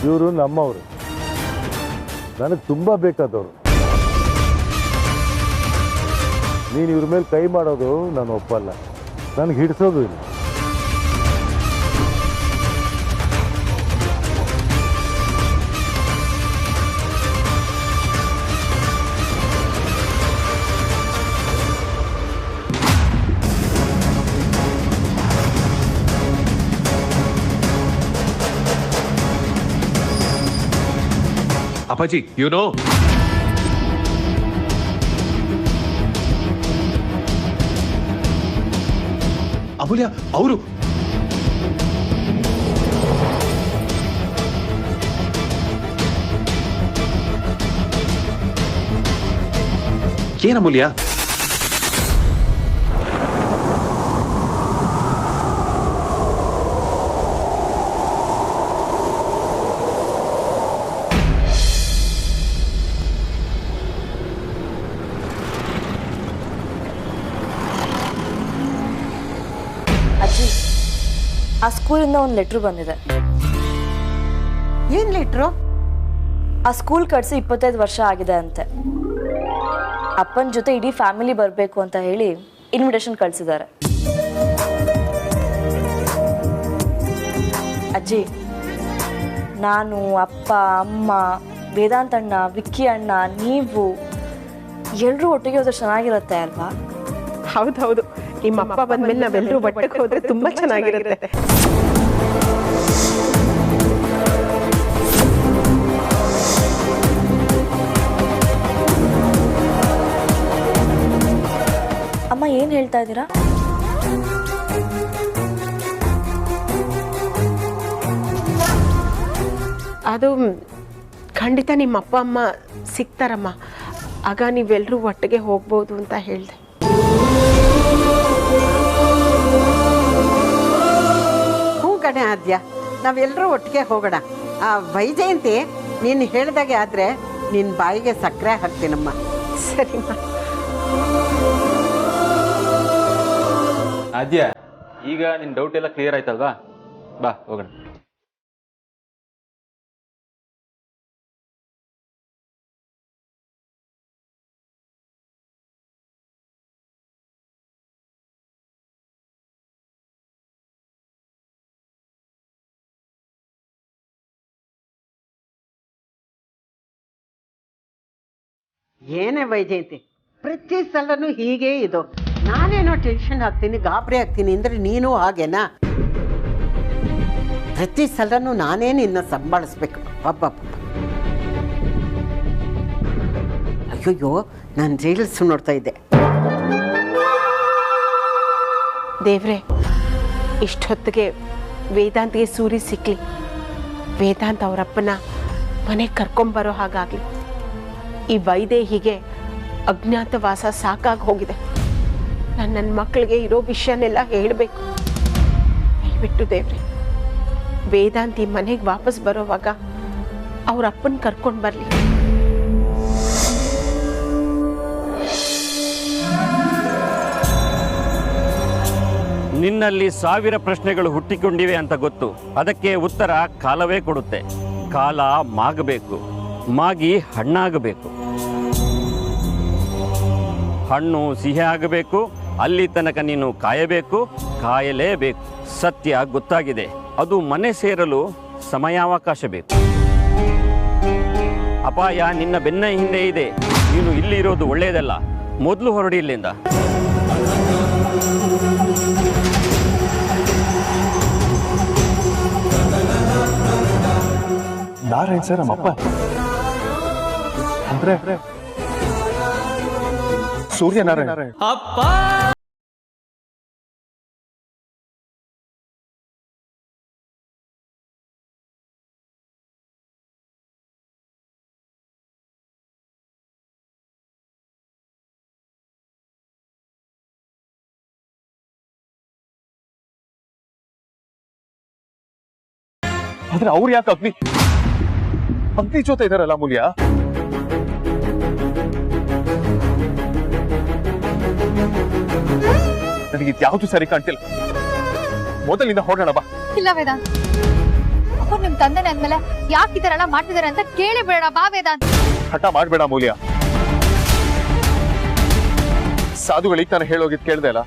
ಇವರು ನಮ್ಮವರು, ನನಗೆ ತುಂಬ ಬೇಕಾದವರು. ನೀನು ಇವ್ರ ಮೇಲೆ ಕೈ ಮಾಡೋದು ನಾನು ಒಪ್ಪಲ್ಲ, ನನಗೆ ಹಿಡಿಸೋದು ಇಲ್ಲ. ಅಪ್ಪಾಜಿ, ಯು ನೋ, ಅಮೂಲ್ಯ ಅವರು ಏನಮೂಲ್ಯ? ಅಜ್ಜಿ, ಆ ಸ್ಕೂಲಿಂದ ಒಂದು ಲೆಟ್ರು ಬಂದಿದೆ. ಏನ್ ಲೆಟ್ರು? ಆ ಸ್ಕೂಲ್ ಕಟ್ಸಿ 25 ವರ್ಷ ಆಗಿದೆ ಅಂತೆ. ಅಪ್ಪನ ಜೊತೆ ಇಡೀ ಫ್ಯಾಮಿಲಿ ಬರಬೇಕು ಅಂತ ಹೇಳಿ ಇನ್ವಿಟೇಷನ್ ಕಳಿಸಿದ್ದಾರೆ. ಅಜ್ಜಿ, ನಾನು, ಅಪ್ಪ, ಅಮ್ಮ, ವೇದಾಂತ್ ಅಣ್ಣ, ವಿಕ್ಕಿ ಅಣ್ಣ, ನೀವು ಎಲ್ಲರೂ ಒಟ್ಟಿಗೆ ಹೋದ್ರೆ ಚೆನ್ನಾಗಿರುತ್ತೆ ಅಲ್ವಾ? ಹೌದೌದು, ನಿಮ್ಮ ಅಪ್ಪ ಬಂದ್ಮೇಲೆ ನಾವೆಲ್ಲರೂ ಒಟ್ಟಿಗೆ ಹೋದ್ರೆ ತುಂಬಾ ಚೆನ್ನಾಗಿರುತ್ತೆ. ಅಮ್ಮ, ಏನ್ ಹೇಳ್ತಾ ಇದ್ದೀರಾ? ಅದು ಖಂಡಿತ ನಿಮ್ಮ ಅಪ್ಪ ಅಮ್ಮ ಸಿಗ್ತಾರಮ್ಮ, ಆಗ ನೀವೆಲ್ಲರೂ ಒಟ್ಟಿಗೆ ಹೋಗ್ಬೋದು ಅಂತ ಹೇಳಿದೆ. ಹ್ಞೂ ಕಣೆ ಆದ್ಯ, ನಾವೆಲ್ಲರೂ ಒಟ್ಟಿಗೆ ಹೋಗೋಣ. ಆ ವೈಜಯಂತಿ ನೀನು ಹೇಳಿದಾಗೆ ಆದರೆ ನಿನ್ನ ಬಾಯಿಗೆ ಸಕ್ಕರೆ ಹಾಕ್ತೀನಮ್ಮ. ಸರಿಮ್ಮ. ಆದ್ಯ, ಈಗ ನಿನ್ನ ಡೌಟ್ ಎಲ್ಲ ಕ್ಲಿಯರ್ ಆಯ್ತಲ್ವಾ? ಬಾ ಹೋಗೋಣ. ಏನೇ ವೈಜಯಂತಿ, ಪ್ರತಿ ಸಲನೂ ಹೀಗೆ ಇದು. ನಾನೇನೋ ಟೆನ್ಷನ್ ಆಗ್ತೀನಿ, ಗಾಬರಿ ಆಗ್ತೀನಿ ಅಂದರೆ ನೀನು ಹಾಗೇನಾ? ಪ್ರತಿ ಸಲನೂ ನಾನೇ ನಿನ್ನ ಸಂಭಾಳಿಸ್ಬೇಕು. ಅಬ್ಬಬ್ಬ, ಅಯ್ಯಯ್ಯೋ, ನಾನು ರೀಲ್ಸ್ ನೋಡ್ತಾ ಇದ್ದೆ. ದೇವ್ರೆ, ಇಷ್ಟೊತ್ತಿಗೆ ವೇದಾಂತ್ಗೆ ಸೂರಿ ಸಿಕ್ಲಿ, ವೇದಾಂತ್ ಅವರಪ್ಪನ ಮನೆಗೆ ಕರ್ಕೊಂಬರೋ ಹಾಗಾಗಲಿ. ಈ ವೈದೇಹಿಗೆ ಅಜ್ಞಾತವಾಸ ಸಾಕಾಗಿ ಹೋಗಿದೆ. ನನ್ನ ಮಕ್ಕಳಿಗೆ ಇರೋ ವಿಷಯನೆಲ್ಲ ಹೇಳಬೇಕು. ದಯವಿಟ್ಟು ದೇವ್ರೆ, ವೇದಾಂತಿ ಮನೆಗೆ ವಾಪಸ್ ಬರೋವಾಗ ಅವ್ರ ಅಪ್ಪನ ಕರ್ಕೊಂಡು ಬರಲಿ. ನಿನ್ನಲ್ಲಿ 1000 ಪ್ರಶ್ನೆಗಳು ಹುಟ್ಟಿಕೊಂಡಿವೆ ಅಂತ ಗೊತ್ತು. ಅದಕ್ಕೆ ಉತ್ತರ ಕಾಲವೇ ಕೊಡುತ್ತೆ. ಕಾಲ ಮಾಗಬೇಕು, ಮಾಗಿ ಹಣ್ಣಾಗಬೇಕು. ಹಣ್ಣು ಸಿಹಿ ಆಗಬೇಕು, ಅಲ್ಲಿ ತನಕ ನೀನು ಕಾಯಬೇಕು, ಕಾಯಲೇಬೇಕು. ಸತ್ಯ ಗೊತ್ತಾಗಿದೆ, ಅದು ಮನೆ ಸೇರಲು ಸಮಯಾವಕಾಶ ಬೇಕು. ಅಪಾಯ ನಿನ್ನ ಬೆನ್ನ ಹಿಂದೆ ಇದೆ. ನೀನು ಇಲ್ಲಿ ಇರೋದು ಒಳ್ಳೆಯದಲ್ಲ. ಮೊದಲು ಹೊರಡಿ ಇಲ್ಲಿಂದ. ನಾರಾಯಣ್ ಸರ್ ನಮ್ಮಪ್ಪ ಅಂದ್ರೆ ಸೂರ್ಯನಾರಾಯಣ ಅಪ್ಪ. ಆದ್ರೆ ಅವ್ರು ಯಾಕೆ ಅಗ್ನಿ ಜೊತೆ ಇದಾರಲ್ಲ ಅಮೂಲ್ಯ? ನನಗೆ ಯಾವುದು ಸರಿ ಕಾಣ್ತಿಲ್ಲ. ಮೊದಲಿಂದ ಹೊರಡೋಣ ಬಾ. ಇಲ್ಲ ವೇದಾಂತ್, ಒಬ್ಬ ನಿಮ್ ತಂದೆನೆ ಅಂದ್ಮೇಲೆ ಯಾಕೆ ಈ ತರ ಎಲ್ಲ ಮಾಡ್ತಿದಾರೆ ಅಂತ ಕೇಳಿ ಬೇಡ ಬಾ ವೇದಾಂತ್. ಹಠ ಮಾಡ್ಬೇಡ ಅಮೂಲ್ಯ. ಸಾಧುಗಳಿಗೆ ನಾನು ಹೇಳೋಗಿದ್ ಕೇಳ್ದೆ ಅಲ್ಲ,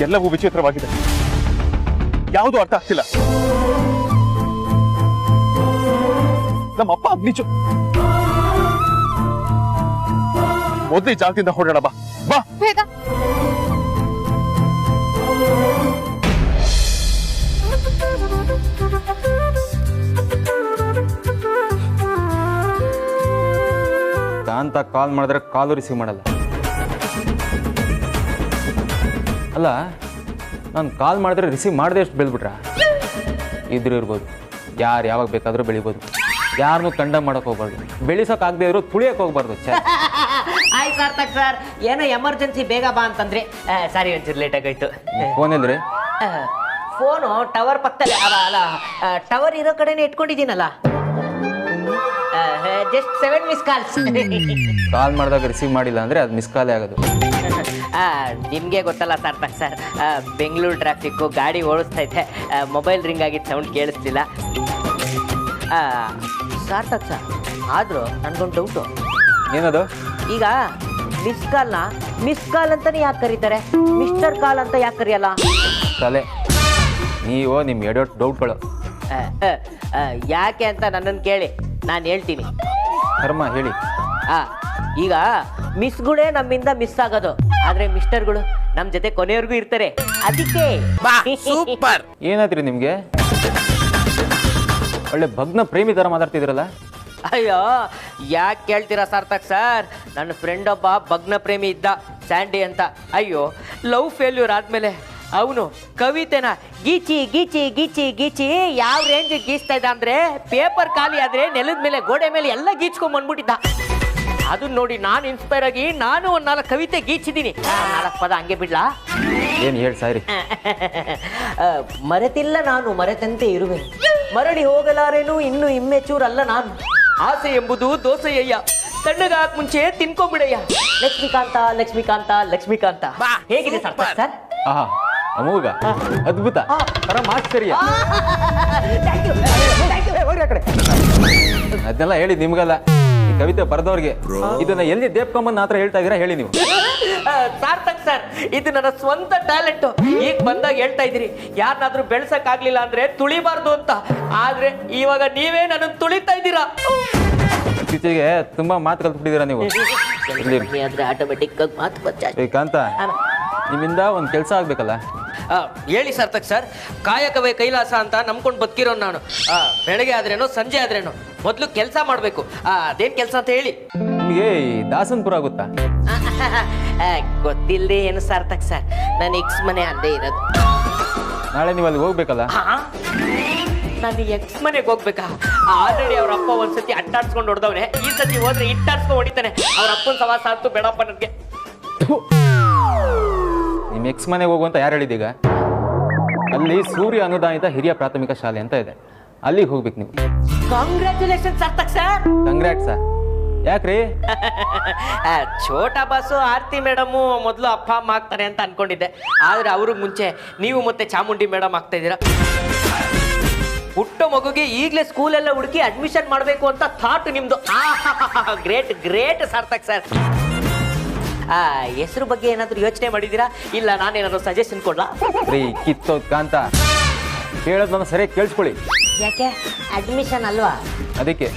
ಎಲ್ಲವೂ ವಿಚಿತ್ರವಾಗಿದೆ, ಯಾವುದು ಅರ್ಥ ಆಗ್ತಿಲ್ಲ. ನಮ್ಮಪ್ಪ ನಿಜ ಮೊದಲೇ ಜಾಗದಿಂದ ಹೊರಡೋಣ. ಬಾ ಬಾ ವೇದ, ಕಾಂತ ಕಾಲ್ ಮಾಡಿದ್ರೆ ಕಾಲು ರಿಸೀವ್ ಮಾಡಲ್ಲ. ಅಲ್ಲ, ನಾನು ಕಾಲ್ ಮಾಡಿದ್ರೆ ರಿಸೀವ್ ಮಾಡದೆ ಎಷ್ಟು ಬೆಳೆದ್ಬಿಟ್ರ? ಇದ್ರೂ ಇರ್ಬೋದು, ಯಾರು ಯಾವಾಗ ಬೇಕಾದರೂ ಬೆಳಿಬೋದು. ಯಾರನ್ನೂ ಕಂಡಮ್ ಮಾಡೋಕೆ ಹೋಗ್ಬಾರ್ದು, ಬೆಳೆಸೋಕ್ಕಾಗದೇ ಇರೋ ತುಳಿಯೋಕೆ ಹೋಗ್ಬಾರ್ದು. ಆಯ್ತು ಸಾರ್ಥಕ್ ಸರ್, ಏನೋ ಎಮರ್ಜೆನ್ಸಿ ಬೇಗ ಬಾ ಅಂತಂದ್ರಿ. ಸಾರಿ, ಒಂಚೂರು ಲೇಟ್ ಆಗೋಯ್ತು. ಫೋನ್ ಇಲ್ರಿ? ಫೋನು ಟವರ್ ಪಕ್ಕದಲ್ಲಿ ಅಲ್ಲ, ಟವರ್ ಇರೋ ಕಡೆನೇ ಇಟ್ಕೊಂಡಿದ್ದೀನಲ್ಲ. Just 7 miss calls. ಕಾಲ್ ಮಾಡಿದಾಗ ರಿಸೀವ್ ಮಾಡಿಲ್ಲ ಅಂದರೆ ಅದು ಮಿಸ್ ಕಾಲೇ ಆಗೋದು. ನಿಮಗೆ ಗೊತ್ತಲ್ಲ ಸಾರ್ಥಕ್ ಸರ್, ಬೆಂಗಳೂರು ಟ್ರಾಫಿಕ್ಕು, ಗಾಡಿ ಓಡಿಸ್ತಾ ಇದ್ದೆ, ಮೊಬೈಲ್ ರಿಂಗ್ ಆಗಿದ್ದು ಸೌಂಡ್ ಕೇಳಿಸ್ಲಿಲ್ಲ. ಸಾರ್ಥಕ್ ಸರ್, ಆದರೂ ನನಗೊಂದು ಡೌಟು. ಏನದು? ಈಗ ಮಿಸ್ ಕಾಲ್ನ ಮಿಸ್ ಕಾಲ್ ಅಂತಾನೆ ಯಾಕೆ ಕರೀತಾರೆ, ಮಿಸ್ಟರ್ ಕಾಲ್ ಅಂತ ಯಾಕೆ ಕರೆಯಲ್ಲ? ತಲೆ, ನೀವು ನಿಮ್ಮ ಎಡೋಟ್ ಡೌಟ್ಗಳು. ಯಾಕೆ ಅಂತ ನನ್ನನ್ನು ಕೇಳಿ, ನಾನು ಹೇಳ್ತೀನಿ. ಕರ್ಮ ಹೇಳಿ. ಈಗ ಮಿಸ್ಗಳೇ ನಮ್ಮಿಂದ ಮಿಸ್ ಆಗೋದು, ಆದ್ರೆ ಮಿಸ್ಟರ್ಗಳು ನಮ್ಮ ಜೊತೆ ಕೊನೆಯವರೆಗೂ ಇರ್ತಾರೆ. ಅದಕ್ಕೆ ಸೂಪರ್. ಏನಾದ್ರಿ ನಿಮ್ಗೆ? ಒಳ್ಳೆ ಭಗ್ನ ಪ್ರೇಮಿ ತರ ಮಾತಾಡ್ತಿದ್ರಲ್ಲ. ಅಯ್ಯೋ, ಯಾಕೆ ಕೇಳ್ತೀರಾ ಸಾರ್ಥಕ್ ಸರ್, ನನ್ನ ಫ್ರೆಂಡ್ ಒಬ್ಬ ಭಗ್ನ ಪ್ರೇಮಿ ಇದ್ದ, ಸ್ಯಾಂಡಿ ಅಂತ. ಅಯ್ಯೋ, ಲವ್ ಫೇಲ್ಯೂರ್ ಆದ್ಮೇಲೆ ಅವನು ಕವಿತೆನ ಗೀಚಿ ಗೀಚಿ ಗೀಚಿ ಗೀಚಿ ಯಾವ ರೇಂಜ್ ಗೀಚ್ತಾ ಇದ್ದ ಅಂದ್ರೆ, ಪೇಪರ್ ಖಾಲಿ ಆದ್ರೆ ನೆಲದ ಮೇಲೆ, ಗೋಡೆ ಮೇಲೆ ಎಲ್ಲ ಗೀಚ್ಕೊಂಡ್ ಬಂದ್ಬಿಟ್ಟಿದ್ದ. ಅದನ್ನ ನೋಡಿ ನಾನು ಇನ್ಸ್ಪೈರ್ ಆಗಿ ನಾನು ಒಂದು 4 ಕವಿತೆ ಗೀಚಿದ್ದೀನಿ. 4 ಪದ ಹಂಗೆ ಬಿಡ್ಲಾ? ಏನು ಹೇಳಿ ಸಾರಿ. ಮರೆತಿಲ್ಲ ನಾನು ಮರೆತಂತೆ ಇರುವೆ, ಮರಳಿ ಹೋಗಲಾರೇನು ಇನ್ನು ಇಮ್ಮೆಚೂರಲ್ಲ ನಾನು. ಆಸೆ ಎಂಬುದು ದೋಸೆಯ್ಯ, ತಣ್ಣಗಾಕ್ ಮುಂಚೆ ತಿನ್ಕೊಂಬಿಡಯ್ಯ. ಲಕ್ಷ್ಮೀಕಾಂತ ಲಕ್ಷ್ಮೀಕಾಂತ ಲಕ್ಷ್ಮೀಕಾಂತ. ಹೇಗಿದೆ ಸಾರ್ಥಕ್ ಸರ್? ಆಹಾ, ಅಮೋಘ, ಅದ್ಭುತ, ಪರಮ ಆಶ್ಚರ್ಯ. ಅದನ್ನೆಲ್ಲ ಹೇಳಿ ನಿಮ್ಗಲ್ಲ, ಈ ಕವಿತೆ ಬರೆದವ್ರಿಗೆ. ಇದನ್ನ ಎಲ್ಲಿ ದೇಪ್ಕೊಂಬಂದು ಹತ್ರ ಹೇಳ್ತಾ ಇದೀರಾ ಹೇಳಿ ನೀವು. ಸಾರ್ಥಕ್ ಸರ್, ಇದು ನನ್ನ ಸ್ವಂತ ಟ್ಯಾಲೆಂಟ್. ಈಗ ಬಂದಾಗ ಹೇಳ್ತಾ ಇದ್ದೀರಿ, ಯಾರನ್ನಾದ್ರೂ ಬೆಳ್ಸಕ್ ಆಗ್ಲಿಲ್ಲ ಅಂದ್ರೆ ತುಳಿಬಾರ್ದು ಅಂತ. ಆದ್ರೆ ಇವಾಗ ನೀವೇ ನನ್ನ ತುಳಿತಾ ಇದ್ದೀರಾ. ಇತ್ತೀಚೆಗೆ ತುಂಬಾ ಮಾತು ಕಲ್ತ್ಬಿಟ್ಟಿದ್ದೀರಾ ನೀವು. ಆಟೋಮೆಟಿಕ್ ಆಗಿ ಮಾತು ಬಚ್ಚ. ಕಾಂತ, ನಿಮ್ಮಿಂದ ಒಂದು ಕೆಲಸ ಆಗ್ಬೇಕಲ್ಲ. ಹೇಳಿ ಸಾರ್ಥಕ್ ಸರ್. ಕಾಯಕವೇ ಕೈಲಾಸ ಅಂತ ನಂಬ್ಕೊಂಡು ಬದುಕಿರೋ ನಾನು. ಬೆಳಗ್ಗೆ ಆದ್ರೇನೋ ಸಂಜೆ ಆದ್ರೇನೋ ಮೊದಲು ಕೆಲಸ ಮಾಡಬೇಕು. ಅದೇನ್ ಕೆಲಸ ಅಂತ ಹೇಳಿ. ನಿಮಗೆ ದಾಸನ್ಪುರ ಗೊತ್ತಾ? ಗೊತ್ತಿಲ್ಲದೆ ಏನು ಸಾರ್ಥಕ್ ಸರ್, ನನ್ನ ಎಕ್ಸ್ ಮನೆ ಅಲ್ಲೇ ಇರೋದು. ನಾಳೆ ನೀವು ಅಲ್ಲಿ ಹೋಗ್ಬೇಕಲ್ಲ. ನಾನು ಎಕ್ಸ್ ಮನೆಗೆ ಹೋಗ್ಬೇಕಾ? ಆಲ್ರೆಡಿ ಅವ್ರ ಅಪ್ಪ ಒಂದ್ಸತಿ ಅಟ್ಟಾಡ್ಸ್ಕೊಂಡು ಹೊಡೆದವ್ರೆ, ಈ ಸತಿ ಹೋದ್ರೆ ಇಟ್ಟಾಡ್ಸ್ಕೊಂಡು ಹೊಡಿತಾನೆ. ಅವ್ರ ಅಪ್ಪನ ಸವಾಸ ಆಯ್ತು ಬೇಡಪ್ಪ ನನಗೆ. ನಿಮ್ಮ ಎಕ್ಸ್ ಮನೆಗೆ ಹೋಗುವಂತ ಯಾರು ಹೇಳಿದೀಗ? ಅಲ್ಲಿ ಸೂರ್ಯ ಅನುದಾನಿತ ಹಿರಿಯ ಪ್ರಾಥಮಿಕ ಶಾಲೆ ಅಂತ ಇದೆ, ಅಲ್ಲಿಗೆ ಹೋಗ್ಬೇಕು ನೀವು. Congratulation Sarthak sir. Congrat sir. ಯಾಕ್ರಿ? ಛೋಟಾ ಬಾಸು ಆರ್ತಿ ಮೇಡಮು ಮೊದಲು ಅಪ್ಪ ಅಮ್ಮ ಆಗ್ತಾರೆ ಅಂತ ಅನ್ಕೊಂಡಿದ್ದೆ, ಆದ್ರೆ ಅವ್ರಿಗೆ ಮುಂಚೆ ನೀವು ಮತ್ತೆ ಚಾಮುಂಡಿ ಮೇಡಮ್ ಆಗ್ತಾ ಇದ್ದೀರಾ. ಹುಟ್ಟೋ ಮಗುಗೆ ಈಗಲೇ ಸ್ಕೂಲೆಲ್ಲ ಹುಡುಕಿ ಅಡ್ಮಿಷನ್ ಮಾಡಬೇಕು ಅಂತ ಥಾಟ್ ನಿಮ್ದು. Great great Sarthak sir. ಹೆಸರು ಬಗ್ಗೆ ಏನಾದ್ರು ಯೋಚನೆ ಮಾಡಿದ್ದೀರಾ? ಇಲ್ಲ ನಾನೇನಾದ್ರು ಸಜೆಷನ್ ಕೊಡ್ಲಾ? ರೀ ಕಿತ್ತೋದ್ ಕಾಂತ, ಹೇಳೋದ್ ನನ್ನ ಸರಿಯಾಗಿ ಕೇಳಿಸ್ಕೊಳ್ಳಿ. ಯಾಕೆ? ಅಡ್ಮಿಷನ್ ಅಲ್ವಾ? ಅದಕ್ಕೆ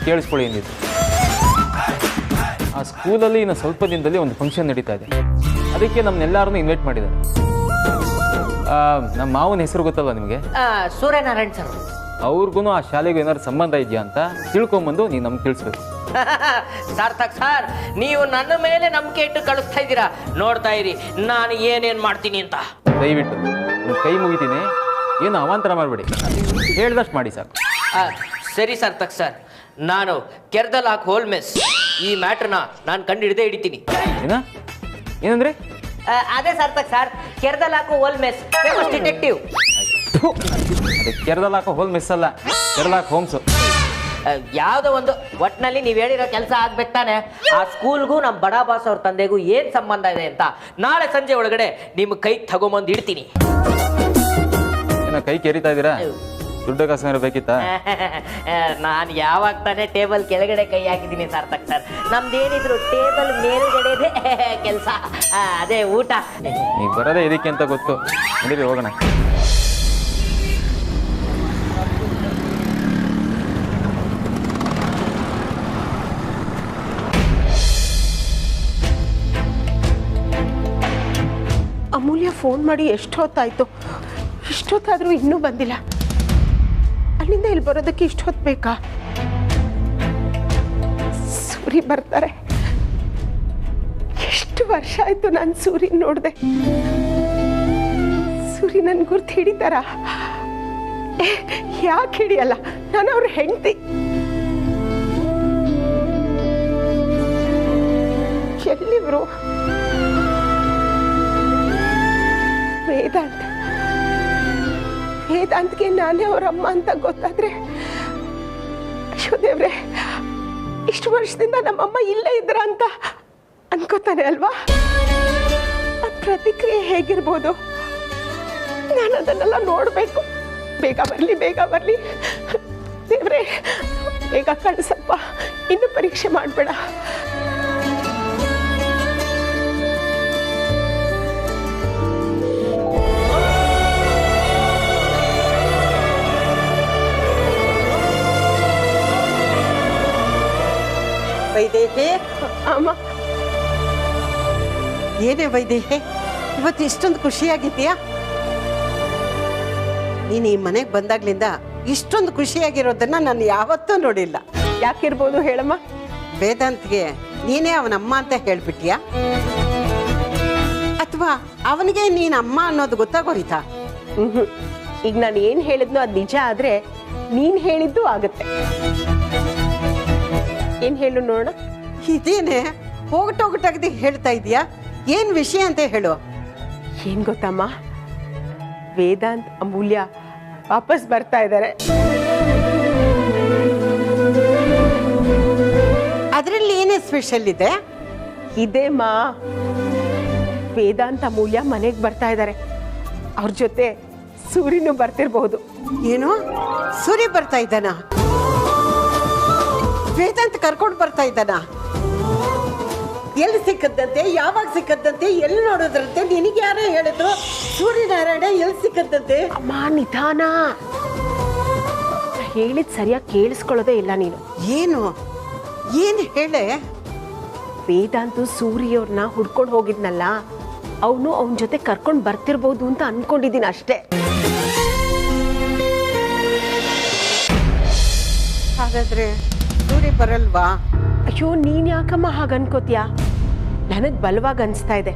ಕೇಳಿಸ್ಕೊಳ್ಳಿ ಎಂದಿದ್ದು. ಆ ಸ್ಕೂಲಲ್ಲಿ ಇನ್ನು ಸ್ವಲ್ಪ ದಿನದಲ್ಲಿ ಒಂದು ಫಂಕ್ಷನ್ ನಡೀತಾ ಇದೆ, ಅದಕ್ಕೆ ನಮ್ಮನ್ನೆಲ್ಲರನ್ನೂ ಇನ್ವೈಟ್ ಮಾಡಿದ್ದಾರೆ. ನಮ್ಮ ಮಾವನ ಹೆಸರು ಗೊತ್ತಲ್ವ ನಿಮಗೆ? ಸೂರ್ಯನಾರಾಯಣ್ ಸರ್. ಅವ್ರಿಗೂ ಆ ಶಾಲೆಗೂ ಏನಾದ್ರು ಸಂಬಂಧ ಇದೆಯಾ ಅಂತ ತಿಳ್ಕೊಂಬಂದು ನೀವು ನಮ್ಗೆ ತಿಳಿಸ್ಬೇಕು. ಸಾರ್ಥಕ್ ಸರ್, ನೀವು ನನ್ನ ಮೇಲೆ ನಂಬಿಕೆ ಇಟ್ಟು ಕಳಿಸ್ತಾ ಇದ್ದೀರಾ. ನೋಡ್ತಾ ಇರಿ ನಾನು ಏನೇನ್ ಮಾಡ್ತೀನಿ ಅಂತ. ದಯವಿಟ್ಟು ನಿಮ್ಮ ಕೈ ಮುಗಿತೀನಿ, ಏನು ಅವಾಂತರ ಮಾಡಬೇಡಿ, ಹೇಳ್ದಷ್ಟು ಮಾಡಿ ಸಾಕು. ಸರಿ ಸಾರ್ಥಕ್ ಸರ್, ನಾನು ಕೆರ್ದಲ್ ಹಾಕ್ ಹೋಲ್ ಮೆಸ್ ಈ ಮ್ಯಾಟ್ರನ್ನ ನಾನು ಕಂಡು ಹಿಡಿದೇ ಹಿಡಿತೀನಿ. ಏನಂದ್ರೆ? ಅದೇ ಸಾರ್ಥಕ್ ಸರ್, ಕೆರ್ದಲ್ ಹಾಕು ಹೋಲ್ ಮೆಸ್ ಫೇಮಸ್ ಡಿಟೆಕ್ಟಿವ್. ಅದು ಕೆರ್ದಲ್ ಹಾಕೋ ಹೋಲ್ ಮೆಸ್ ಅಲ್ಲ, ಕೆರ್ದಲ್ ಹಾಕ್ ಹೋಮ್ಸು. ಯಾವುದೋ ಒಂದು ಒಟ್ಟಿನಲ್ಲಿ ನೀವು ಹೇಳಿರೋ ಕೆಲಸ ಆಗ್ಬೇಕು ತಾನೆ. ಆ ಸ್ಕೂಲ್ಗೂ ನಮ್ಮ ಬಡ ಬಾಸ್ ಅವ್ರ ತಂದೆಗೂ ಏನ್ ಸಂಬಂಧ ಇದೆ ಅಂತ ನಾಳೆ ಸಂಜೆ ಒಳಗಡೆ ನಿಮ್ಮ ಕೈ ತಗೊಂಬಂದು ಇಡ್ತೀನಿ. ಏನೋ ಕೈ ಕೆರಿತಾ ಇದ್ದೀರಾ? ದುಡ್ಡು ಕಾಸು ಬೇಕಿತ್ತಾ? ನಾನು ಯಾವಾಗ ತಾನೇ ಟೇಬಲ್ ಕೆಳಗಡೆ ಕೈ ಹಾಕಿದ್ದೀನಿ ಸಾರ್ಥಕ್ ಸರ್. ನಮ್ದೇನಿದ್ರು ಟೇಬಲ್ ಮೇಲ್ಗಡೆ ಕೆಲಸ, ಅದೇ ಊಟ. ನೀವು ಬರೋದೇ ಇದಕ್ಕೆ ಅಂತ ಗೊತ್ತು. ನಡೀರಿ ಹೋಗೋಣ. ಅಮೂಲ್ಯ ಫೋನ್ ಮಾಡಿ ಎಷ್ಟೊತ್ತಾಯ್ತು? ಇಷ್ಟೊತ್ತಾದರೂ ಇನ್ನೂ ಬಂದಿಲ್ಲ. ಅಲ್ಲಿಂದ ಇಲ್ಲಿ ಬರೋದಕ್ಕೆ ಇಷ್ಟೊತ್ತು ಬೇಕಾ? ಸೂರಿ ಬರ್ತಾರೆ. ಎಷ್ಟು ವರ್ಷ ಆಯ್ತು ನಾನು ಸೂರಿ ನೋಡಿದೆ. ಸೂರಿ ನನ್ ಗುರ್ತು ಹಿಡಿತಾರ? ಯಾಕೆ ಹಿಡಿಯಲ್ಲ? ನಾನು ಅವ್ರ ಹೆಂಡತಿ. ಎಲ್ಲಿವ್ರು? ವೇದಾಂತ್ಗೆ ನಾನೇ ಅವರಮ್ಮ ಅಂತ ಗೊತ್ತಾದ್ರೆ, ಅಯ್ಯೋ ದೇವ್ರೆ, ಇಷ್ಟು ವರ್ಷದಿಂದ ನಮ್ಮಮ್ಮ ಇಲ್ಲೇ ಇದ್ರ ಅಂತ ಅನ್ಕೋತಾನೆ ಅಲ್ವಾ? ಪ್ರತಿಕ್ರಿಯೆ ಹೇಗಿರ್ಬೋದು? ನಾನು ಅದನ್ನೆಲ್ಲ ನೋಡ್ಬೇಕು. ಬೇಗ ಬರ್ಲಿ, ಬೇಗ ಬರ್ಲಿ ದೇವ್ರೆ, ಬೇಗ ಕಳ್ಸಪ್ಪ. ಇನ್ನು ಪರೀಕ್ಷೆ ಮಾಡ್ಬೇಡ. ವೈದೇಹಿ, ಅಮ್ಮ. ಏನೇ ವೈದೇಹಿ, ಇವತ್ತು ಇಷ್ಟೊಂದು ಖುಷಿಯಾಗಿದ್ದೀಯಾ? ನೀನು ಈ ಮನೆಗೆ ಬಂದಾಗ್ಲಿಂದ ಇಷ್ಟೊಂದು ಖುಷಿಯಾಗಿರೋದನ್ನ ನಾನು ಯಾವತ್ತೂ ನೋಡಿಲ್ಲ. ಯಾಕಿರ್ಬೋದು ಹೇಳಮ್ಮ? ವೇದಾಂತ್ಗೆ ನೀನೇ ಅವನಮ್ಮ ಅಂತ ಹೇಳ್ಬಿಟ್ಟಿಯಾ? ಅಥವಾ ಅವನಿಗೆ ನೀನ್ ಅಮ್ಮ ಅನ್ನೋದು ಗೊತ್ತಾಗೋಯ್ತಾ? ಈಗ ನಾನು ಏನ್ ಹೇಳಿದ್ನೋ ಅದು ನಿಜ ಆದ್ರೆ ನೀನ್ ಹೇಳಿದ್ದು ಆಗತ್ತೆ. ಏನ್ ಹೇಳು ನೋಡ. ಇದೇನೆ ಹೋಗಟೋಗಟಾಗದೆ ಹೇಳ್ತಾ ಇದೀಯಾ? ಏನ್ ವಿಷಯ ಅಂತ ಹೇಳು. ಏನ್ ಗೊತ್ತಮ್ಮ, ವೇದಾಂತ್ ಅಮೂಲ್ಯ ವಾಪಸ್ ಬರ್ತಾ ಇದ್ದಾರೆ. ಅದ್ರಲ್ಲಿ ಏನೇ ಸ್ಪೆಷಲ್ ಇದೆ? ಇದೇ ಮಾ, ವೇದಾಂತ್ ಅಮೂಲ್ಯ ಮನೆಗೆ ಬರ್ತಾ ಇದ್ದಾರೆ. ಅವ್ರ ಜೊತೆ ಸೂರ್ಯನು ಬರ್ತಿರ್ಬಹುದು. ಏನು, ಸೂರ್ಯ ಬರ್ತಾ ಇದ್ದಾನ? ವೇದಾಂತ್ ಕರ್ಕೊಂಡು ಬರ್ತಾ ಇದ್ದಾನ? ಎಲ್ಲಿ ಸಿಕ್ಕದಂತೆ, ಯಾವಾಗ ಸಿಕ್ಕದಂತೆ, ಎಲ್ಲಿ ನೋಡೋದ್ರಂತೆ? ನಿನಗೆ ಯಾರೇ ಹೇಳಿದ್ರು? ಸೂರ್ಯನಾರಾಯಣ ಎಲ್ಲಿ ಸಿಕ್ಕದಂತೆ? ಅಮ್ಮ ನಿಧಾನ, ಹೇಳಿದ್ ಸರಿಯಾಗಿ ಕೇಳಿಸ್ಕೊಳ್ಳೋದೇ ಇಲ್ಲ ನೀನು. ಏನು ಏನು ಹೇಳೆ? ವೇದಾಂತು ಸೂರ್ಯವ್ರನ್ನ ಹುಡ್ಕೊಂಡು ಹೋಗಿದ್ನಲ್ಲ, ಅವನು ಅವನ ಜೊತೆ ಕರ್ಕೊಂಡು ಬರ್ತಿರ್ಬೋದು ಅಂತ ಅನ್ಕೊಂಡಿದ್ದೀನಿ ಅಷ್ಟೇ. ಹಾಗಾದ್ರೆ ಸೂರ್ಯ ಬರಲ್ವಾ? ಅಯ್ಯೋ, ನೀನ್ ಯಾಕಮ್ಮ ಹಾಗ ಅನ್ಕೋತೀಯ? ನನಗ್ ಬಲವಾಗಿ ಅನ್ಸ್ತಾ ಇದೆ.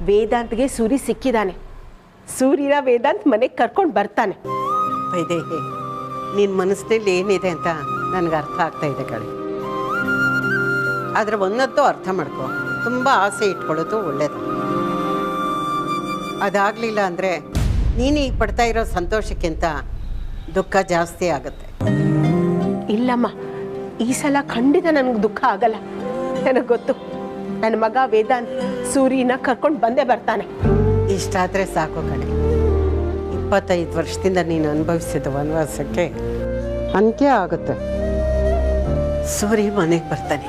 ವೇದಾಂತ್ಗೆ ಸೂರ್ಯ ಸಿಕ್ಕಿದಾನೆ. ಸೂರ್ಯನ ವೇದಾಂತ್ ಮನೆಗೆ ಕರ್ಕೊಂಡು ಬರ್ತಾನೆ. ವೈದೇಹಿ, ನಿನ್ ಮನಸ್ಸಿನಲ್ಲಿ ಏನಿದೆ ಅಂತ ನನ್ಗೆ ಅರ್ಥ ಆಗ್ತಾ ಇದೆ ಕಳೆ. ಆದ್ರೆ ಒಂದೊಂದು ಅರ್ಥ ಮಾಡ್ಕೊ, ತುಂಬಾ ಆಸೆ ಇಟ್ಕೊಳ್ಳೋದು ಒಳ್ಳೇದು. ಅದಾಗ್ಲಿಲ್ಲ ಅಂದ್ರೆ ನೀನೀಗ ಪಡ್ತಾ ಇರೋ ಸಂತೋಷಕ್ಕಿಂತ ದುಃಖ ಜಾಸ್ತಿ ಆಗುತ್ತೆ. ಇಲ್ಲಮ್ಮ, ಈ ಸಲ ಖಂಡಿತ ನನಗೆ ದುಃಖ ಆಗಲ್ಲ. ನನಗೆ ಗೊತ್ತು, ನನ್ನ ಮಗ ವೇದಾಂತ್ ಸೂರ್ಯನ ಕರ್ಕೊಂಡು ಬಂದೇ ಬರ್ತಾನೆ. ಇಷ್ಟಾದ್ರೆ ಸಾಕು ಕಣೆ. 25 ವರ್ಷದಿಂದ ನೀನು ಅನುಭವಿಸಿದ ವನವಾಸಕ್ಕೆ ಅಂತ್ಯ ಆಗುತ್ತೆ. ಸೂರ್ಯ ಮನೆಗೆ ಬರ್ತಾನೆ,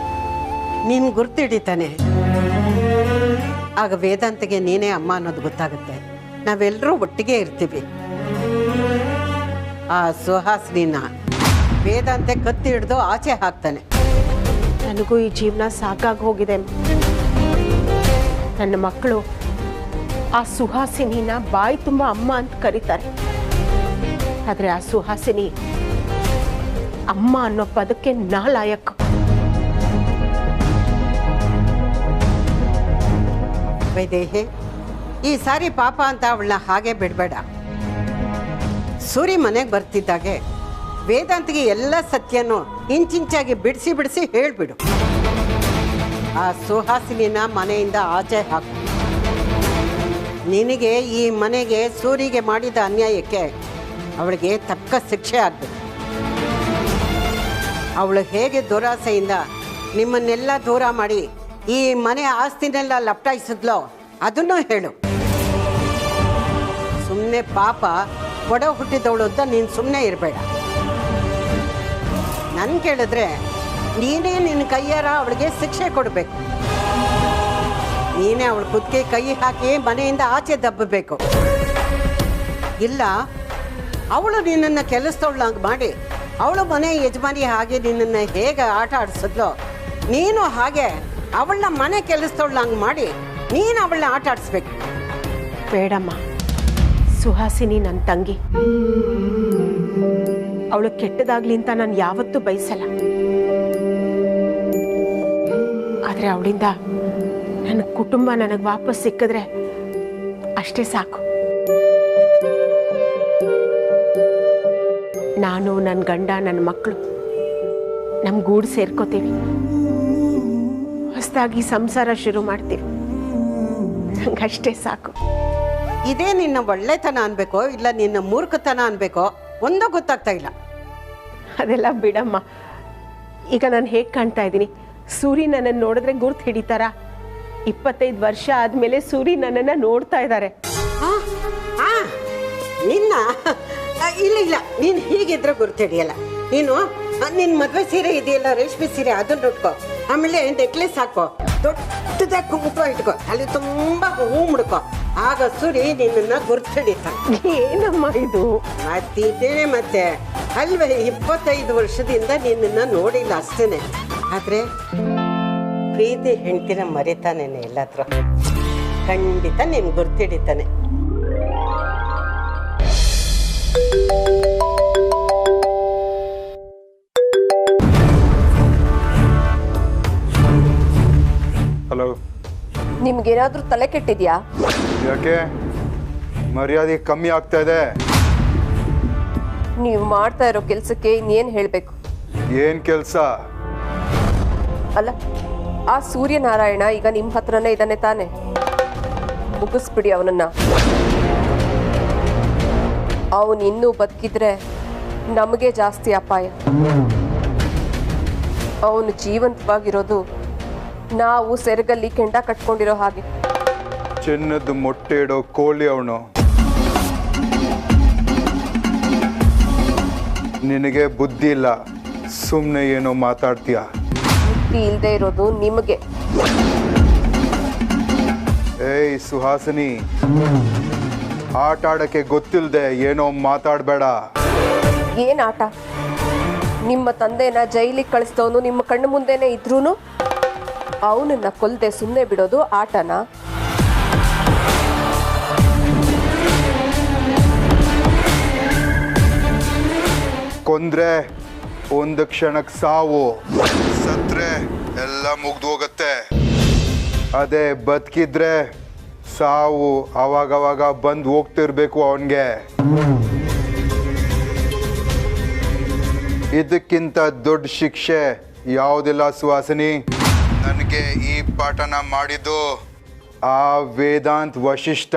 ನೀನು ಗುರ್ತಿಡಿತಾನೆ. ಆಗ ವೇದಾಂತಿಗೆ ನೀನೇ ಅಮ್ಮ ಅನ್ನೋದು ಗೊತ್ತಾಗುತ್ತೆ. ನಾವೆಲ್ಲರೂ ಒಟ್ಟಿಗೆ ಇರ್ತೀವಿ. ಆ ಸುಹಾಸಿನಿನ ವೇದಾಂತೆ ಕತ್ತಿ ಹಿಡಿದು ಆಚೆ ಹಾಕ್ತಾನೆ. ನನಗೂ ಈ ಜೀವನ ಸಾಕಾಗಿ ಹೋಗಿದೆ. ನನ್ನ ಮಕ್ಕಳು ಆ ಸುಹಾಸಿನಿನ ಬಾಯಿ ತುಂಬ ಅಮ್ಮ ಅಂತ ಕರೀತಾರೆ. ಆದರೆ ಆ ಸುಹಾಸಿನಿ ಅಮ್ಮ ಅನ್ನೋ ಪದಕ್ಕೆ ನಾ ಲಾಯಕ್. ವೈದೇಹಿ, ಈ ಸಾರಿ ಪಾಪ ಅಂತ ಅವಳನ್ನ ಹಾಗೆ ಬಿಡಬೇಡ. ಸೂರಿ ಮನೆಗೆ ಬರ್ತಿದ್ದಾಗೆ ವೇದಾಂತಿಗೆ ಎಲ್ಲ ಸತ್ಯನೂ ಇಂಚಿಂಚಾಗಿ ಬಿಡಿಸಿ ಹೇಳ್ಬಿಡು. ಆ ಸುಹಾಸಿನಿನ ಮನೆಯಿಂದ ಆಚೆ ಹಾಕು. ನಿನಗೆ ಈ ಮನೆಗೆ ಸೂರಿಗೆ ಮಾಡಿದ ಅನ್ಯಾಯಕ್ಕೆ ಅವಳಿಗೆ ತಕ್ಕ ಶಿಕ್ಷೆ ಆಗ್ಬೇಕು. ಅವಳು ಹೇಗೆ ದುರಾಸೆಯಿಂದ ನಿಮ್ಮನ್ನೆಲ್ಲ ದೂರ ಮಾಡಿ ಈ ಮನೆ ಆಸ್ತಿನೆಲ್ಲ ಲಪ್ಟಾಯಿಸಿದ್ಲೋ ಅದನ್ನು ಹೇಳು. ಸುಮ್ಮನೆ ಪಾಪ ಒಡ ಹುಟ್ಟಿದವಳು ಅಂತ ನೀನು ಸುಮ್ಮನೆ ಇರಬೇಡ. ನನ್ನ ಕೇಳಿದ್ರೆ ನೀನೇ ನಿನ್ನ ಕೈಯಾರ ಅವಳಿಗೆ ಶಿಕ್ಷೆ ಕೊಡಬೇಕು. ನೀನೇ ಅವಳ ಕುತ್ತಿಗೆ ಕೈ ಹಾಕಿ ಮನೆಯಿಂದ ಆಚೆ ದಬ್ಬಬೇಕು. ಇಲ್ಲ ಅವಳು ನಿನ್ನನ್ನು ಕೆಲಸದವಳಂಗೆ ಮಾಡಿ ಅವಳು ಮನೆ ಯಜಮಾನಿ ಹಾಗೆ ನಿನ್ನನ್ನು ಹೇಗೆ ಆಟ ಆಡಿಸಿದ್ಲೋ ನೀನು ಹಾಗೆ ಅವಳನ್ನ ಮನೆ ಕೆಲಸದವಳಂಗೆ ಮಾಡಿ ನೀನು ಅವಳನ್ನ ಆಟ ಆಡಿಸ್ಬೇಕು. ಬೇಡಮ್ಮ, ಸುಹಾಸಿನಿ ನನ್ನ ತಂಗಿ. ಅವಳು ಕೆಟ್ಟದಾಗ್ಲಿ ಅಂತ ನಾನು ಯಾವತ್ತೂ ಬಯಸಲ್ಲ. ಆದರೆ ಅವಳಿಂದ ನನ್ನ ಕುಟುಂಬ ನನಗೆ ವಾಪಸ್ ಸಿಕ್ಕಿದ್ರೆ ಅಷ್ಟೇ ಸಾಕು. ನಾನು, ನನ್ನ ಗಂಡ, ನನ್ನ ಮಕ್ಕಳು ನಮ್ಮ ಗೂಡು ಸೇರ್ಕೋತೀವಿ. ಹೊಸದಾಗಿ ಸಂಸಾರ ಶುರು ಮಾಡ್ತೀವಿ. ನಂಗಷ್ಟೇ ಸಾಕು. ಇದೇ ನಿನ್ನ ಒಳ್ಳೆತನ ಅನ್ಬೇಕೋ ಇಲ್ಲ ನಿನ್ನ ಮೂರ್ಖತನ ಅನ್ಬೇಕೋ ಒಂದೂ ಗೊತ್ತಾಗ್ತಾ ಇಲ್ಲ. ಅದೆಲ್ಲ ಬಿಡಮ್ಮ. ಈಗ ನಾನು ಹೇಗೆ ಕಾಣ್ತಾ ಇದ್ದೀನಿ? ಸೂರಿ ನನ್ನನ್ನು ನೋಡಿದ್ರೆ ಗುರ್ತು ಹಿಡಿತಾರ? 25 ವರ್ಷ ಆದಮೇಲೆ ಸೂರಿ ನನ್ನನ್ನು ನೋಡ್ತಾ ಇದ್ದಾರೆ. ನಿನ್ನ ಇಲ್ಲ ಇಲ್ಲ, ನೀನು ಹೀಗಿದ್ರೆ ಗುರ್ತು ಹಿಡಿಯಲ್ಲ. ನೀನು ನಿನ್ನ ಮದುವೆ ಸೀರೆ ಇದೆಯಲ್ಲ, ರೇಷ್ಮೆ ಸೀರೆ, ಅದನ್ನ ಉಟ್ಕೋ. ಆಮೇಲೆ ನೆಕ್ಲೆಸ್ ಹಾಕೋ, ದೊಡ್ಡದಾಗಿ ಕುಂಕುಮ ಇಟ್ಕೋ, ಅಲ್ಲಿ ತುಂಬ ಹೂ ಮುಡ್ಕೋ. ಆಗ ಸೂರಿ ನಿನ್ನನ್ನು ಗುರ್ತು ಹಿಡಿತಾನೆ. ಏನಮ್ಮ ಇದು? ಮತ್ತಿದ್ದೇನೆ ಮತ್ತೆ ಅಲ್ವೇ, 25 ವರ್ಷದಿಂದ ನಿನ್ನನ್ನು ನೋಡಿಲ್ಲ ಅಷ್ಟೇನೆ. ಆದ್ರೆ ಪ್ರೀತಿ ಹೆಂಡ್ತಿನ ಮರಿತಾನೇನೆ ಎಲ್ಲಾದ್ರೂ. ಖಂಡಿತ ನೀನು ಗುರ್ತಿಡಿತಾನೆ. ಹಲೋ, ನಿಮ್ಗೇನಾದ್ರೂ ತಲೆ ಕೆಟ್ಟಿದ್ಯಾ? ಯಾಕೆ ಮರ್ಯಾದೆ ಕಮ್ಮಿ ಆಗ್ತಾ ಇದೆ? ನೀವು ಮಾಡ್ತಾ ಇರೋ ಕೆಲ್ಸಕ್ಕೆ ಇನ್ನೇನು ಹೇಳಬೇಕು? ಏನ್ ಕೆಲಸ? ಅಲ್ಲ, ಆ ಸೂರ್ಯನಾರಾಯಣ ಈಗ ನಿಮ್ಮ ಹತ್ರನೇ ಇದ್ದಾನೆ ತಾನೆ? ಮುಗಿಸ್ಬಿಡಿ ಅವನನ್ನ. ಅವನು ಇನ್ನೂ ಬದುಕಿದ್ರೆ ನಮಗೆ ಜಾಸ್ತಿ ಅಪಾಯ. ಅವನು ಜೀವಂತವಾಗಿರೋದು ನಾವು ಸೆರಗಲ್ಲಿ ಕೆಂಡ ಕಟ್ಕೊಂಡಿರೋ ಹಾಗೆ. ಚಿನ್ನದ ಮೊಟ್ಟೆ ಇಡೋ ಕೋಳಿ ಅವನು. ನಿನಗೆ ಬುದ್ಧಿ ಇಲ್ಲ, ಸುಮ್ಮನೆ ಏನೋ ಮಾತಾಡ್ತೀಯ. ಬುದ್ಧಿ ಇಲ್ಲದೆ ಇರೋದು ನಿಮಗೆ. ಏಯ್ ಸುಹಾಸಿನಿ, ಆಟ ಆಡಕ್ಕೆ ಗೊತ್ತಿಲ್ಲದೆ ಏನೋ ಮಾತಾಡಬೇಡ. ಏನ್ ಆಟ? ನಿಮ್ಮ ತಂದೆನ ಜೈಲಿಗೆ ಕಳಿಸಿದವನು ನಿಮ್ಮ ಕಣ್ಣು ಮುಂದೆನೆ ಇದ್ರೂನು ಅವನನ್ನ ಕೊಲ್ಲದೆ ಸುಮ್ಮನೆ ಬಿಡೋದು ಆಟನಾ? ಕೊಂದ್ರೆ ಒಂದು ಕ್ಷಣಕ್ಕೆ ಸಾವು, ಸತ್ರೆ ಎಲ್ಲ ಮುಗ್ದು ಹೋಗತ್ತೆ. ಅದೇ ಬದುಕಿದ್ರೆ ಸಾವು ಅವಾಗವಾಗ ಬಂದು ಹೋಗ್ತಿರ್ಬೇಕು ಅವನಿಗೆ. ಇದಕ್ಕಿಂತ ದೊಡ್ಡ ಶಿಕ್ಷೆ ಯಾವುದಿಲ್ಲ ಸುಹಾಸಿನಿ. ನನಗೆ ಈ ಪಾಠನ ಮಾಡಿದ್ದು ಆ ವೇದಾಂತ್ ವಶಿಷ್ಠ.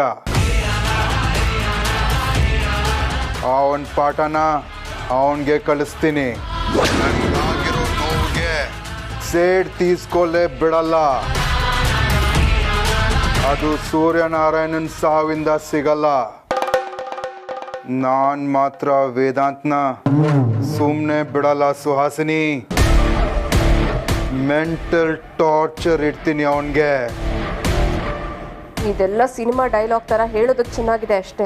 ಅವನ ಪಾಠನ ಅವನಿಗೆ ಕಲಿಸ್ತೀನಿ. ನನಗಾಗಿರೋ ನೋವಿಗೆ ಸೇಡ್ ತೀಸ್ಕೊಳ್ಳೇ ಬಿಡಲ್ಲ. ಅದು ಸೂರ್ಯನಾರಾಯಣನ್ ಸಾವಿಂದ ಸಿಗಲ್ಲ. ನಾನ್ ಮಾತ್ರ ವೇದಾಂತ್ನ ಸುಮ್ಮನೆ ಬಿಡಲ್ಲ ಸುಹಾಸಿನಿ. ಮೆಂಟಲ್ ಟಾರ್ಚರ್ ಇಡ್ತೀನಿ ಅವನಿಗೆ. ಇದೆಲ್ಲ ಸಿನಿಮಾ ಡೈಲಾಗ್ ತರ ಹೇಳೋದಕ್ಕೆ ಚೆನ್ನಾಗಿದೆ ಅಷ್ಟೇ.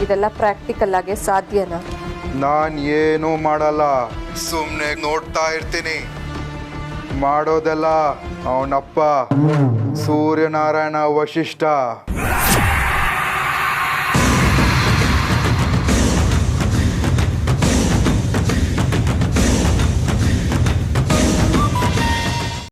ಇದೆಲ್ಲ ಪ್ರಾಕ್ಟಿಕಲ್ ಆಗಿ ಸಾಧ್ಯನಾ? ನಾನ್ ಏನೂ ಮಾಡಲ್ಲ, ಸುಮ್ಮನೆ ನೋಡ್ತಾ ಇರ್ತೀನಿ. ಮಾಡೋದೆಲ್ಲ ಅವನಪ್ಪ ಸೂರ್ಯನಾರಾಯಣ ವಶಿಷ್ಠ.